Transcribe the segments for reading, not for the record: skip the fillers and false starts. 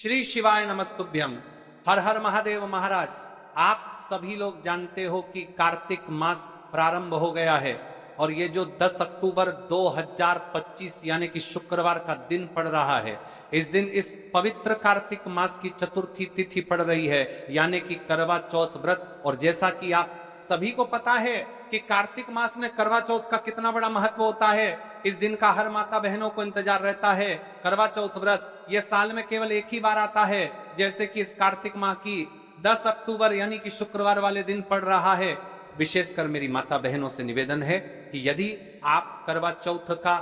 श्री शिवाय नमस्तुभ्यम। हर हर महादेव। महाराज, आप सभी लोग जानते हो कि कार्तिक मास प्रारंभ हो गया है और ये जो 10 अक्टूबर 2025 यानी कि शुक्रवार का दिन पड़ रहा है, इस दिन इस पवित्र कार्तिक मास की चतुर्थी तिथि पड़ रही है यानी कि करवा चौथ व्रत। और जैसा कि आप सभी को पता है कि कार्तिक मास में करवा चौथ का कितना बड़ा महत्व होता है, इस दिन का हर माता बहनों को इंतजार रहता है। करवा चौथ व्रत ये साल में केवल एक ही बार आता है, जैसे कि इस कार्तिक माह की 10 अक्टूबर यानी कि शुक्रवार वाले दिन पड़ रहा है। विशेषकर मेरी माता बहनों से निवेदन है कि यदि आप करवा चौथ का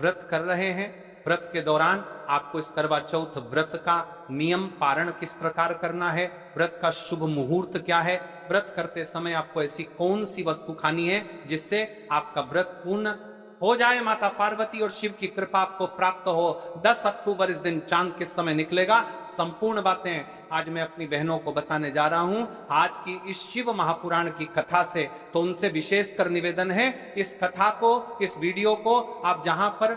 व्रत कर रहे हैं, व्रत के दौरान आपको इस करवा चौथ व्रत का नियम पारण किस प्रकार करना है, व्रत का शुभ मुहूर्त क्या है, व्रत करते समय आपको ऐसी कौन सी वस्तु खानी है जिससे आपका व्रत पूर्ण हो जाए, माता पार्वती और शिव की कृपा आपको प्राप्त हो। 10 अक्टूबर इस दिन चांद किस समय निकलेगा, संपूर्ण बातें आज मैं अपनी बहनों को बताने जा रहा हूं आज की इस शिव महापुराण की कथा से। तो उनसे विशेषकर निवेदन है, इस कथा को, इस वीडियो को आप जहां पर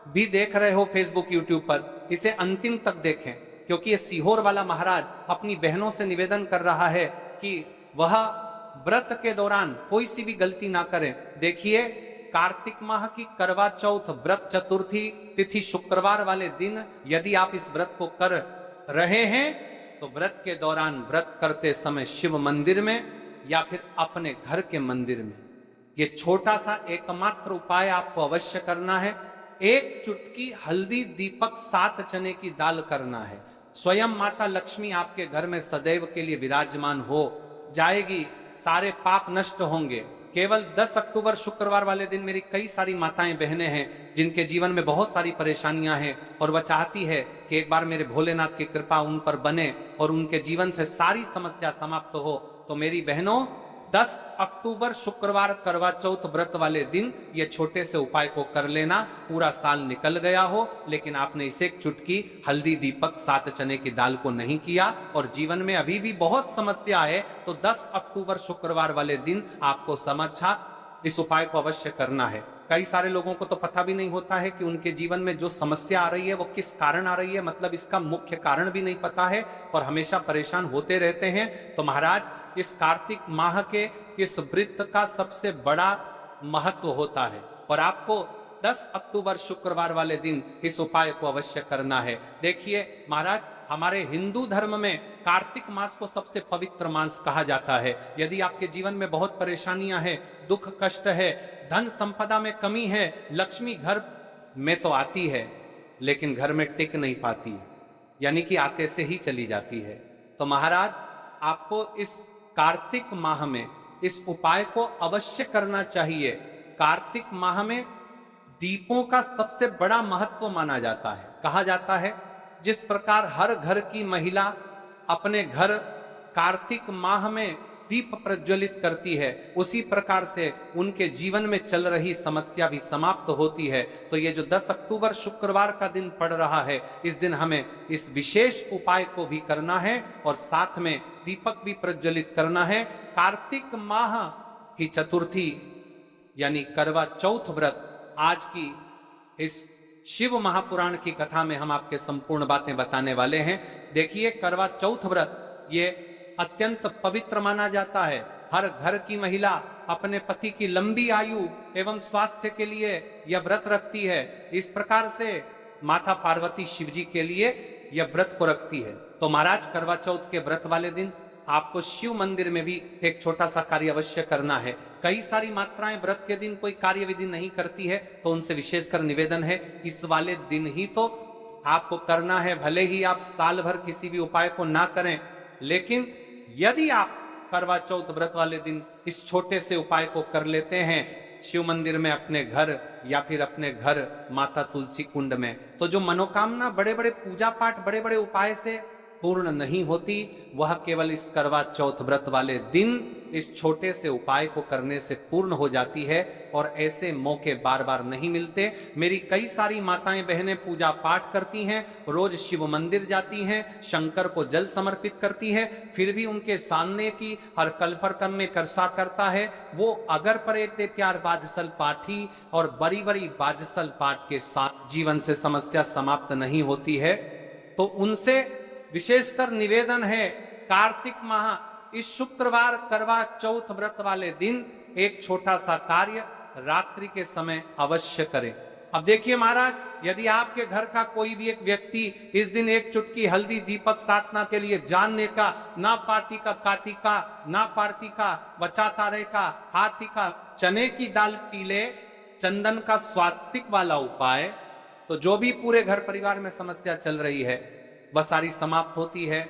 भी देख रहे हो, फेसबुक यूट्यूब पर, इसे अंतिम तक देखें, क्योंकि ये सीहोर वाला महाराज अपनी बहनों से निवेदन कर रहा है कि वह व्रत के दौरान कोई सी भी गलती ना करें। देखिए, कार्तिक माह की करवा चौथ व्रत चतुर्थी तिथि शुक्रवार वाले दिन यदि आप इस व्रत को कर रहे हैं तो व्रत के दौरान व्रत करते समय शिव मंदिर में या फिर अपने घर के मंदिर में ये छोटा सा एकमात्र उपाय आपको अवश्य करना है। एक चुटकी हल्दी, दीपक, 7 चने की दाल करना है। स्वयं माता लक्ष्मी आपके घर में सदैव के लिए विराजमान हो जाएगी, सारे पाप नष्ट होंगे। केवल 10 अक्टूबर शुक्रवार वाले दिन मेरी कई सारी माताएं बहनें हैं जिनके जीवन में बहुत सारी परेशानियां हैं और वह चाहती है कि एक बार मेरे भोलेनाथ की कृपा उन पर बने और उनके जीवन से सारी समस्या समाप्त हो। तो मेरी बहनों, 10 अक्टूबर शुक्रवार करवा चौथ व्रत वाले दिन ये छोटे से उपाय को कर लेना। पूरा साल निकल गया हो लेकिन आपने इसे एक चुटकी हल्दी, दीपक, 7 चने की दाल को नहीं किया और जीवन में अभी भी बहुत समस्या है, तो 10 अक्टूबर शुक्रवार वाले दिन आपको समझा इस उपाय को अवश्य करना है। कई सारे लोगों को तो पता भी नहीं होता है कि उनके जीवन में जो समस्या आ रही है वो किस कारण आ रही है, मतलब इसका मुख्य कारण भी नहीं पता है और हमेशा परेशान होते रहते हैं। तो महाराज, इस कार्तिक माह के इस व्रत का सबसे बड़ा महत्व होता है और आपको 10 अक्टूबर शुक्रवार वाले दिन इस उपाय को अवश्य करना है। देखिए महाराज, हमारे हिंदू धर्म में कार्तिक मास को सबसे पवित्र मास कहा जाता है। यदि आपके जीवन में बहुत परेशानियां हैं, दुख कष्ट है, धन संपदा में कमी है, लक्ष्मी घर में तो आती है लेकिन घर में टिक नहीं पाती है, यानी कि आते से ही चली जाती है, तो महाराज आपको इस कार्तिक माह में इस उपाय को अवश्य करना चाहिए। कार्तिक माह में दीपों का सबसे बड़ा महत्व माना जाता है। कहा जाता है जिस प्रकार हर घर की महिला अपने घर कार्तिक माह में दीप प्रज्वलित करती है, उसी प्रकार से उनके जीवन में चल रही समस्या भी समाप्त होती है। तो ये जो 10 अक्टूबर शुक्रवार का दिन पड़ रहा है, इस दिन हमें इस विशेष उपाय को भी करना है और साथ में दीपक भी प्रज्वलित करना है। कार्तिक माह की चतुर्थी यानी करवा चौथ व्रत, आज की इस शिव महापुराण की कथा में हम आपके संपूर्ण बातें बताने वाले हैं। देखिए, करवा चौथ व्रत ये अत्यंत पवित्र माना जाता है। हर घर की महिला अपने पति की लंबी आयु एवं स्वास्थ्य के लिए यह व्रत रखती है। इस प्रकार से माता पार्वती शिव जी के लिए यह व्रत को रखती है। तो महाराज, करवा चौथ के व्रत वाले दिन आपको शिव मंदिर में भी एक छोटा सा कार्य अवश्य करना है। कई सारी मात्राएं व्रत के दिन कोई कार्य विधि नहीं करती है, तो उनसे विशेषकर निवेदन है इस वाले दिन ही तो आपको करना है। भले ही आप साल भर किसी भी उपाय को ना करें, लेकिन यदि आप करवा चौथ व्रत वाले दिन इस छोटे से उपाय को कर लेते हैं शिव मंदिर में, अपने घर या फिर अपने घर माता तुलसी कुंड में, तो जो मनोकामना बड़े बड़े पूजा पाठ, बड़े बड़े उपाय से पूर्ण नहीं होती, वह केवल इस करवा चौथ व्रत वाले दिन इस छोटे से उपाय को करने से पूर्ण हो जाती है। और ऐसे मौके बार बार नहीं मिलते। मेरी कई सारी माताएं बहनें पूजा पाठ करती हैं, रोज शिव मंदिर जाती हैं, शंकर को जल समर्पित करती हैं, फिर भी उनके सामने की हर कल्परकम में करसा करता है वो अगर पर एक प्यार बाजसल पाठी और बड़ी बड़ी बाजसल पाठ के साथ जीवन से समस्या समाप्त नहीं होती है, तो उनसे विशेषकर निवेदन है, कार्तिक माह इस शुक्रवार करवा चौथ व्रत वाले दिन एक छोटा सा कार्य रात्रि के समय अवश्य करें। अब देखिए महाराज, यदि आपके घर का कोई भी एक व्यक्ति इस दिन एक चुटकी हल्दी दीपक साधना के लिए जानने का, ना पार्टी का काटी का, ना पार्टी का वचातारे का, हाथी का, चने की दाल पीले चंदन का स्वास्तिक वाला उपाय, तो जो भी पूरे घर परिवार में समस्या चल रही है वह सारी समाप्त होती है।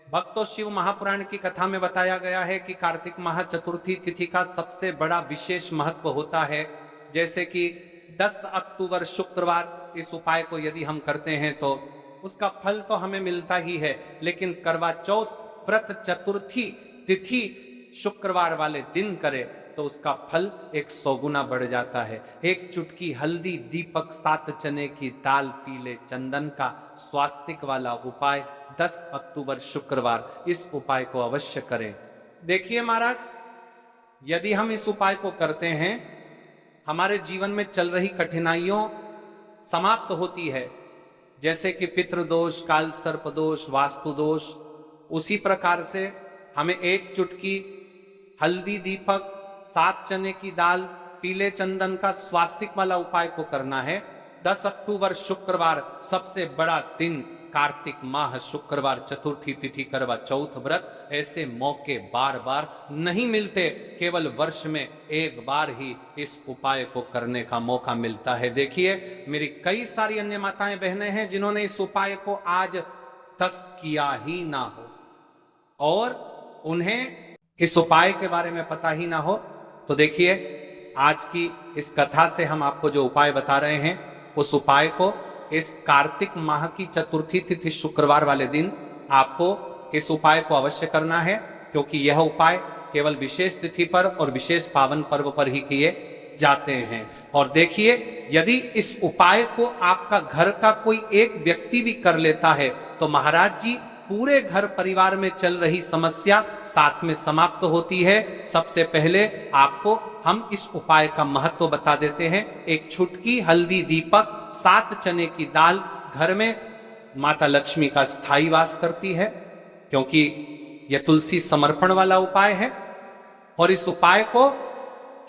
भक्तों, शिव महापुराण की कथा में बताया गया है कि कार्तिक माह चतुर्थी तिथि का सबसे बड़ा विशेष महत्व होता है। जैसे कि 10 अक्टूबर शुक्रवार इस उपाय को यदि हम करते हैं तो उसका फल तो हमें मिलता ही है, लेकिन करवा चौथ व्रत चतुर्थी तिथि शुक्रवार वाले दिन करे तो उसका फल 100 गुना बढ़ जाता है। एक चुटकी हल्दी दीपक 7 चने की दाल पीले चंदन का स्वास्तिक वाला उपाय 10 अक्टूबर शुक्रवार, इस उपाय को अवश्य करें। देखिए महाराज, यदि हम इस उपाय को करते हैं हमारे जीवन में चल रही कठिनाइयों समाप्त होती है। जैसे कि पितृदोष, काल सर्प दोष, वास्तु दोष, उसी प्रकार से हमें एक चुटकी हल्दी दीपक 7 चने की दाल पीले चंदन का स्वास्तिक वाला उपाय को करना है। 10 अक्टूबर शुक्रवार सबसे बड़ा दिन, कार्तिक माह शुक्रवार चतुर्थी तिथि करवा चौथ व्रत, ऐसे मौके बार बार नहीं मिलते, केवल वर्ष में एक बार ही इस उपाय को करने का मौका मिलता है। देखिए, मेरी कई सारी अन्य माताएं बहनें हैं जिन्होंने इस उपाय को आज तक किया ही ना हो और उन्हें इस उपाय के बारे में पता ही ना हो। तो देखिए, आज की इस कथा से हम आपको जो उपाय बता रहे हैं उस उपाय को इस कार्तिक माह की चतुर्थी तिथि शुक्रवार वाले दिन आपको इस उपाय को अवश्य करना है, क्योंकि यह उपाय केवल विशेष तिथि पर और विशेष पावन पर्व पर ही किए जाते हैं। और देखिए, यदि इस उपाय को आपका घर का कोई एक व्यक्ति भी कर लेता है तो महाराज जी पूरे घर परिवार में चल रही समस्या साथ में समाप्त होती है। सबसे पहले आपको हम इस उपाय का महत्व बता देते हैं। एक छुटकी हल्दी दीपक 7 चने की दाल घर में माता लक्ष्मी का स्थायी वास करती है, क्योंकि यह तुलसी समर्पण वाला उपाय है। और इस उपाय को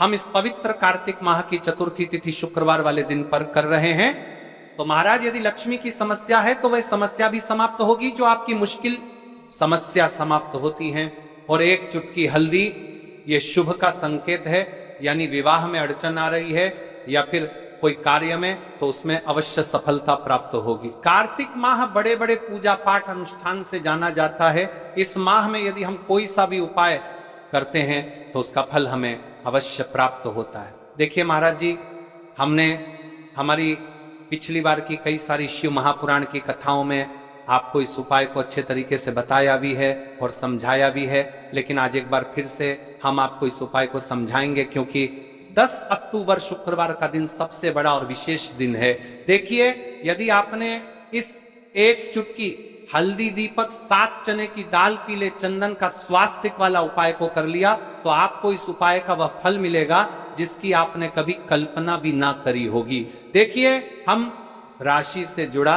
हम इस पवित्र कार्तिक माह की चतुर्थी तिथि शुक्रवार वाले दिन पर कर रहे हैं। तो महाराज, यदि लक्ष्मी की समस्या है तो वह समस्या भी समाप्त होगी, जो आपकी मुश्किल समस्या समाप्त होती हैं। और एक चुटकी हल्दी, ये शुभ का संकेत है, यानी विवाह में अड़चन आ रही है या फिर कोई कार्य में, तो उसमें अवश्य सफलता प्राप्त होगी। कार्तिक माह बड़े बड़े पूजा पाठ अनुष्ठान से जाना जाता है। इस माह में यदि हम कोई सा भी उपाय करते हैं तो उसका फल हमें अवश्य प्राप्त होता है। देखिए महाराज जी, हमने हमारी पिछली बार की कई सारी शिव महापुराण की कथाओं में आपको इस उपाय को अच्छे तरीके से बताया भी है और समझाया भी है, लेकिन आज एक बार फिर से हम आपको इस उपाय को समझाएंगे, क्योंकि 10 अक्टूबर शुक्रवार का दिन सबसे बड़ा और विशेष दिन है। देखिए, यदि आपने इस एक चुटकी हल्दी दीपक 7 चने की दाल पीले चंदन का स्वास्तिक वाला उपाय को कर लिया तो आपको इस उपाय का वह फल मिलेगा जिसकी आपने कभी कल्पना भी ना करी होगी। देखिए, हम राशि से जुड़ा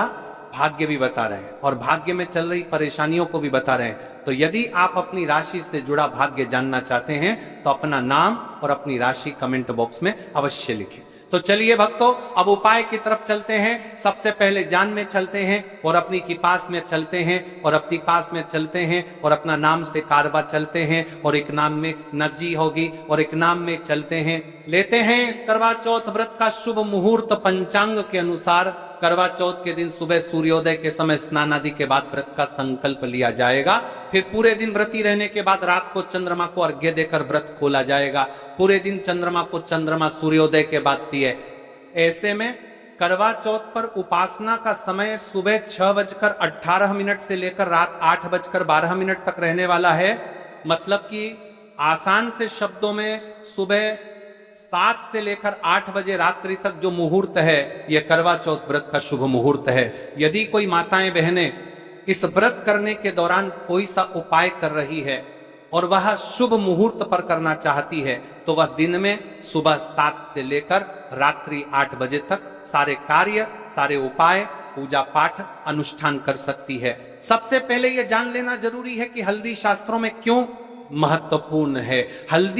भाग्य भी बता रहे हैं और भाग्य में चल रही परेशानियों को भी बता रहे हैं। तो यदि आप अपनी राशि से जुड़ा भाग्य जानना चाहते हैं तो अपना नाम और अपनी राशि कमेंट बॉक्स में अवश्य लिखें। तो चलिए भक्तों, अब उपाय की तरफ चलते हैं। सबसे पहले जान में चलते हैं और अपनी की पास में चलते हैं और अपनी पास में चलते हैं और अपना नाम से कारवा चलते हैं और एक नाम में नजी होगी और एक नाम में चलते हैं। लेते हैं इस करवा चौथ व्रत का शुभ मुहूर्त। पंचांग के अनुसार करवा चौथ के दिन सुबह सूर्योदय के समय स्नान आदि के बाद व्रत का संकल्प लिया जाएगा। फिर पूरे दिन व्रती रहने के बाद रात को चंद्रमा को अर्घ्य देकर व्रत खोला जाएगा। पूरे दिन चंद्रमा को चंद्रमा सूर्योदय के बाद दिए। ऐसे में करवा चौथ पर उपासना का समय सुबह 6:18 से लेकर रात 8:12 तक रहने वाला है। मतलब कि आसान से शब्दों में सुबह 7 से लेकर 8 बजे रात्रि तक जो मुहूर्त है, यह करवा चौथ व्रत का शुभ मुहूर्त है। यदि कोई माताएं बहनें इस व्रत करने के दौरान कोई सा उपाय कर रही है और वह शुभ मुहूर्त पर करना चाहती है तो वह दिन में सुबह 7 से लेकर रात्रि 8 बजे तक सारे कार्य, सारे उपाय पूजा पाठ अनुष्ठान कर सकती है। सबसे पहले यह जान लेना जरूरी है कि हल्दी शास्त्रों में क्यों महत्वपूर्ण है। हल्दी